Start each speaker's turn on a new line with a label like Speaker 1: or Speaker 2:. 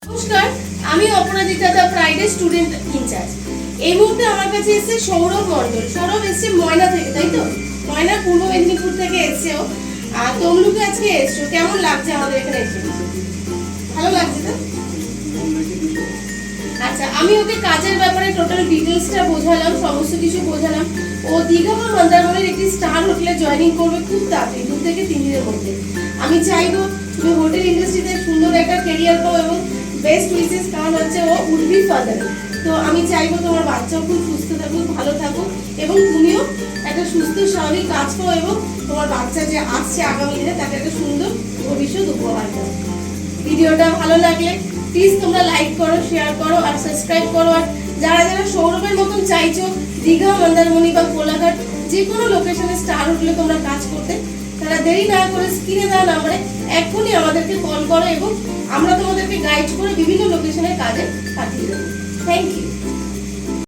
Speaker 1: নমস্কার, আমি অপরাজিতা দা Friday student in charge. এই মুহূর্তে আমার কাছে এসেছে সৌরভ মণ্ডল। সৌরভ এসছে ময়না থেকে, তাই তো? ময়না পূর্ব মেদিনীপুর থেকে এসছে ও। আর তমলুকে আজকে এসছো, কেমন লাগছে আমাদের এখানে এসে? ভালো লাগছে তো? আচ্ছা, আমি ওকে কাজের ব্যাপারে টোটাল ডিটেলসটা বোঝালাম, সমস্ত কিছু বোঝালাম। ও দীঘা বা মন্দারমণির একটি স্টার হোটেলে জয়েনিং করবে খুব তাড়াতাড়ি, 2 থেকে 3 দিনের মধ্যে। আমি চাইবো তুমি হোটেল ইন্ডাস্ট্রিতে সুন্দর একটা ক্যারিয়ার পাও এবং বেস্ট উইসেস, কারণ হচ্ছে ও উড বি ফাদার। তো আমি চাইবো তোমার বাচ্চাও খুব সুস্থ থাকুক, ভালো থাকুক এবং তুমিও একটা সুস্থ স্বাভাবিক কাজ পাও এবং তোমার বাচ্চা যে আসছে আগামী দিনে তাকে একটা সুন্দর ভবিষ্যৎ উপহার দাও। ভিডিওটা ভালো লাগলে প্লিজ তোমরা লাইক করো, শেয়ার করো আর সাবস্ক্রাইব করো। আর যারা যারা সৌরভের মতন চাইছো দীঘা, মন্দারমণি বা কোলাঘাট যে কোনো লোকেশনে স্টার হোটেলে তোমরা কাজ করতে, তারা দেরি না করে স্ক্রিনে দেওয়া নাম্বারে এখনই আমাদেরকে কল করো এবং আমরা তোমাদেরকে গাইড করে বিভিন্ন লোকেশনের কাজে পাঠিয়ে দেবো। Thank you.